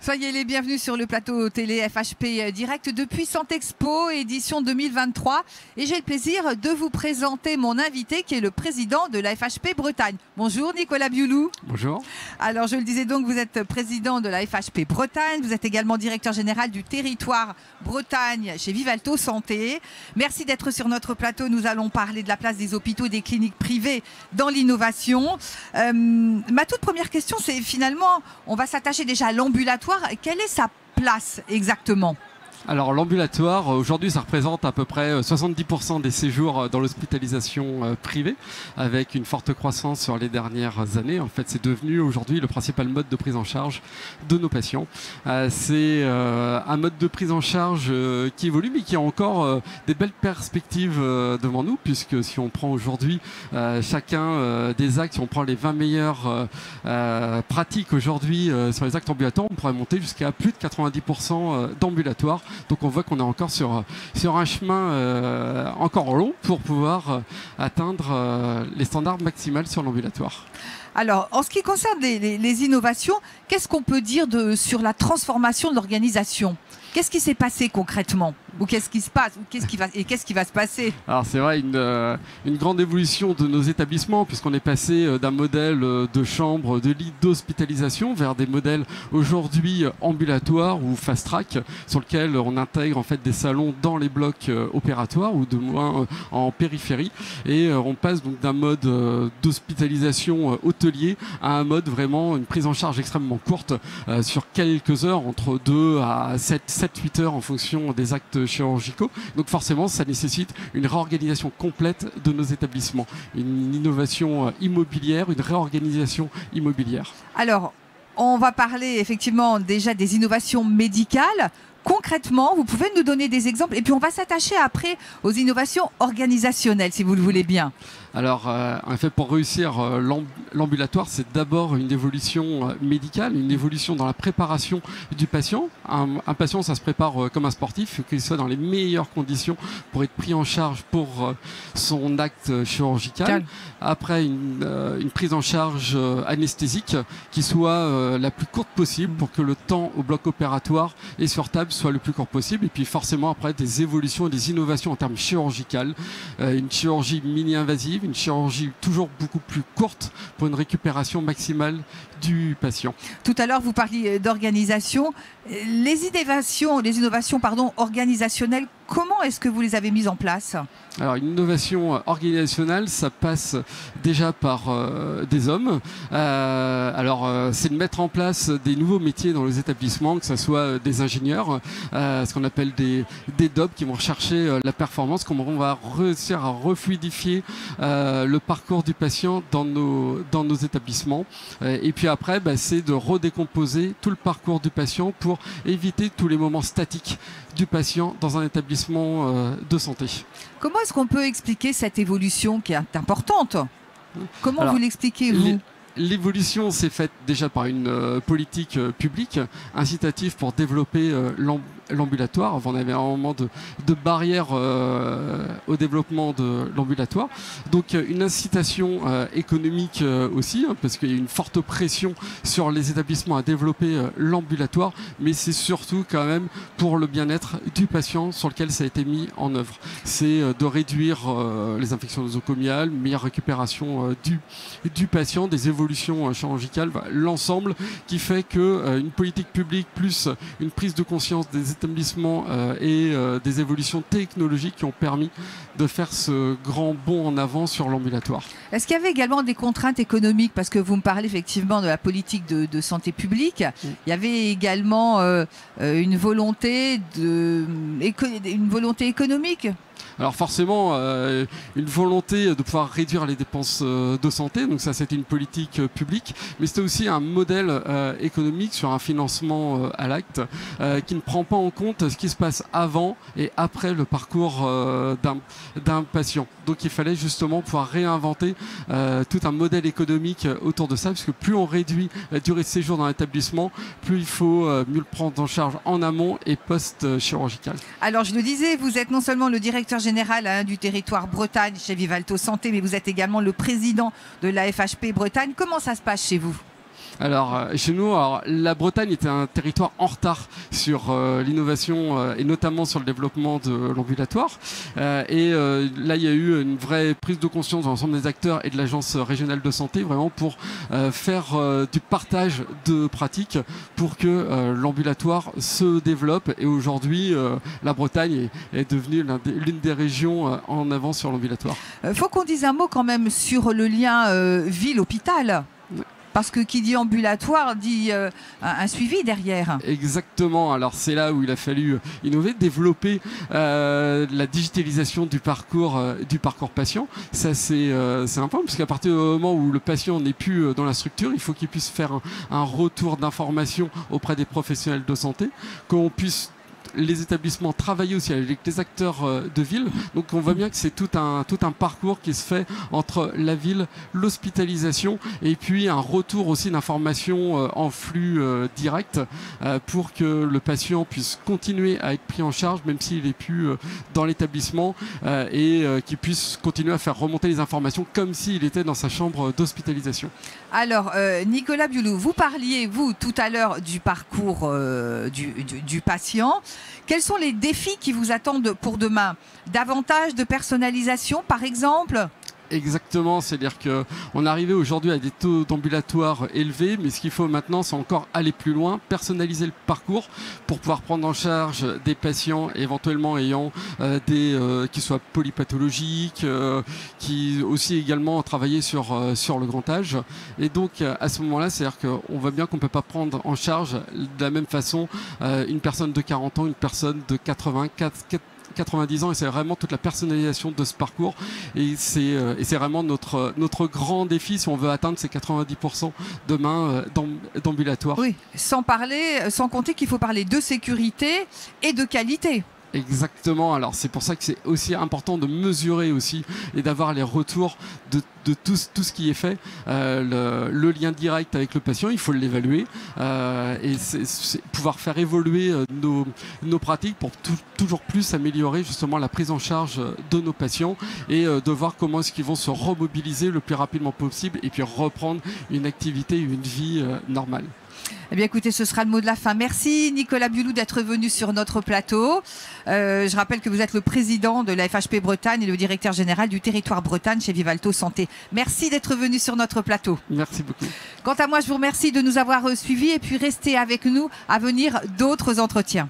Soyez les bienvenus sur le plateau télé FHP Direct depuis Santexpo, édition 2023. Et j'ai le plaisir de vous présenter mon invité qui est le président de la FHP Bretagne. Bonjour Nicolas Bioulou. Bonjour. Alors je le disais donc, vous êtes président de la FHP Bretagne. Vous êtes également directeur général du territoire Bretagne chez Vivalto Santé. Merci d'être sur notre plateau. Nous allons parler de la place des hôpitaux et des cliniques privées dans l'innovation. Ma toute première question, c'est finalement, on va s'attacher déjà à l'ambulatoire. Quelle est sa place exactement ? Alors l'ambulatoire, aujourd'hui, ça représente à peu près 70% des séjours dans l'hospitalisation privée, avec une forte croissance sur les dernières années. En fait, c'est devenu aujourd'hui le principal mode de prise en charge de nos patients. C'est un mode de prise en charge qui évolue, mais qui a encore des belles perspectives devant nous, puisque si on prend aujourd'hui chacun des actes, si on prend les 20 meilleures pratiques aujourd'hui sur les actes ambulatoires, on pourrait monter jusqu'à plus de 90% d'ambulatoires. Donc on voit qu'on est encore sur un chemin encore long pour pouvoir atteindre les standards maximaux sur l'ambulatoire. Alors, en ce qui concerne les innovations, qu'est-ce qu'on peut dire sur la transformation de l'organisation ? Qu'est-ce qui s'est passé concrètement ? Ou qu'est-ce qui se passe ? Ou qu'est-ce qui va se passer ? Alors c'est vrai, une grande évolution de nos établissements, puisqu'on est passé d'un modèle de chambre, de lit d'hospitalisation vers des modèles aujourd'hui ambulatoires ou fast-track, sur lequel on intègre en fait des salons dans les blocs opératoires ou de moins en périphérie. Et on passe donc d'un mode d'hospitalisation hôtelier à un mode vraiment une prise en charge extrêmement courte sur quelques heures, entre 2 à 7-8 heures en fonction des actes chirurgicaux. Donc forcément, ça nécessite une réorganisation complète de nos établissements, une innovation immobilière, une réorganisation immobilière. Alors, on va parler effectivement déjà des innovations médicales. Concrètement, vous pouvez nous donner des exemples et puis on va s'attacher après aux innovations organisationnelles, si vous le voulez bien. Alors, en fait, pour réussir l'ambulatoire, c'est d'abord une évolution médicale, une évolution dans la préparation du patient. Un patient, ça se prépare comme un sportif, qu'il soit dans les meilleures conditions pour être pris en charge pour son acte chirurgical. Après, une prise en charge anesthésique qui soit la plus courte possible pour que le temps au bloc opératoire et sur table soit le plus court possible. Et puis forcément, après, des évolutions et des innovations en termes chirurgicales, une chirurgie mini-invasive, une chirurgie toujours beaucoup plus courte pour une récupération maximale du patient. Tout à l'heure, vous parliez d'organisation. Les innovations organisationnelles, comment est-ce que vous les avez mises en place ? Alors, une innovation organisationnelle, ça passe déjà par des hommes. C'est de mettre en place des nouveaux métiers dans les établissements, que ce soit des ingénieurs, ce qu'on appelle des DOP qui vont rechercher la performance, comment on va réussir à refluidifier le parcours du patient dans nos établissements. Et puis après, c'est de redécomposer tout le parcours du patient pour éviter tous les moments statiques du patient dans un établissement de santé. Comment est-ce qu'on peut expliquer cette évolution qui est importante ? Comment vous l'expliquez, vous ? L'évolution s'est faite déjà par une politique publique incitative pour développer l'ambulatoire. On avait un moment de barrière au développement de l'ambulatoire. Donc une incitation économique aussi, parce qu'il y a une forte pression sur les établissements à développer l'ambulatoire, mais c'est surtout quand même pour le bien-être du patient sur lequel ça a été mis en œuvre. C'est de réduire les infections nosocomiales, meilleure récupération du patient, des évolutions chirurgicales, l'ensemble qui fait que une politique publique plus une prise de conscience des établissements et des évolutions technologiques qui ont permis de faire ce grand bond en avant sur l'ambulatoire. Est-ce qu'il y avait également des contraintes économiques ? Parce que vous me parlez effectivement de la politique de santé publique. Il y avait également une volonté économique. Alors forcément, une volonté de pouvoir réduire les dépenses de santé, donc ça c'était une politique publique, mais c'était aussi un modèle économique sur un financement à l'acte qui ne prend pas en compte ce qui se passe avant et après le parcours d'un patient. Donc il fallait justement pouvoir réinventer tout un modèle économique autour de ça, parce que plus on réduit la durée de séjour dans l'établissement, plus il faut mieux le prendre en charge en amont et post-chirurgical. Alors je le disais, vous êtes non seulement le directeur général du territoire Bretagne chez Vivalto Santé, mais vous êtes également le président de la FHP Bretagne. Comment ça se passe chez vous ? Alors, chez nous, la Bretagne était un territoire en retard sur l'innovation et notamment sur le développement de l'ambulatoire. Là, il y a eu une vraie prise de conscience de l'ensemble des acteurs et de l'Agence régionale de santé, vraiment pour faire du partage de pratiques pour que l'ambulatoire se développe. Et aujourd'hui, la Bretagne est devenue l'une des régions en avance sur l'ambulatoire. Faut qu'on dise un mot quand même sur le lien ville-hôpital. Parce que qui dit ambulatoire dit un suivi derrière. Exactement. Alors c'est là où il a fallu innover, développer la digitalisation du parcours patient. Ça c'est un point, parce qu'à partir du moment où le patient n'est plus dans la structure, il faut qu'il puisse faire un retour d'information auprès des professionnels de santé, qu'on puisse les établissements travaillent aussi avec les acteurs de ville. Donc on voit bien que c'est tout un parcours qui se fait entre la ville, l'hospitalisation et puis un retour aussi d'informations en flux direct pour que le patient puisse continuer à être pris en charge même s'il n'est plus dans l'établissement et qu'il puisse continuer à faire remonter les informations comme s'il était dans sa chambre d'hospitalisation. Alors Nicolas Bioulou, vous parliez vous tout à l'heure du parcours du patient. Quels sont les défis qui vous attendent pour demain? Davantage de personnalisation par exemple? Exactement, c'est-à-dire qu'on est arrivé aujourd'hui à des taux d'ambulatoire élevés, mais ce qu'il faut maintenant, c'est encore aller plus loin, personnaliser le parcours pour pouvoir prendre en charge des patients éventuellement ayant qui soient polypathologiques, qui aussi également travailler sur le grand âge. Et donc à ce moment-là, c'est-à-dire qu'on voit bien qu'on ne peut pas prendre en charge de la même façon une personne de 40 ans, une personne de 90 ans, et c'est vraiment toute la personnalisation de ce parcours et c'est vraiment notre grand défi si on veut atteindre ces 90% demain d'ambulatoire. Oui, sans compter qu'il faut parler de sécurité et de qualité. Exactement, alors c'est pour ça que c'est aussi important de mesurer aussi et d'avoir les retours de tout ce qui est fait. Le lien direct avec le patient, il faut l'évaluer et pouvoir faire évoluer nos pratiques pour toujours plus améliorer justement la prise en charge de nos patients et de voir comment est-ce qu'ils vont se remobiliser le plus rapidement possible et puis reprendre une activité, une vie normale. Eh bien écoutez, ce sera le mot de la fin. Merci Nicolas Bioulou d'être venu sur notre plateau. Je rappelle que vous êtes le président de la FHP Bretagne et le directeur général du territoire Bretagne chez Vivalto Santé. Merci d'être venu sur notre plateau. Merci beaucoup. Quant à moi, je vous remercie de nous avoir suivis et puis restez avec nous à venir d'autres entretiens.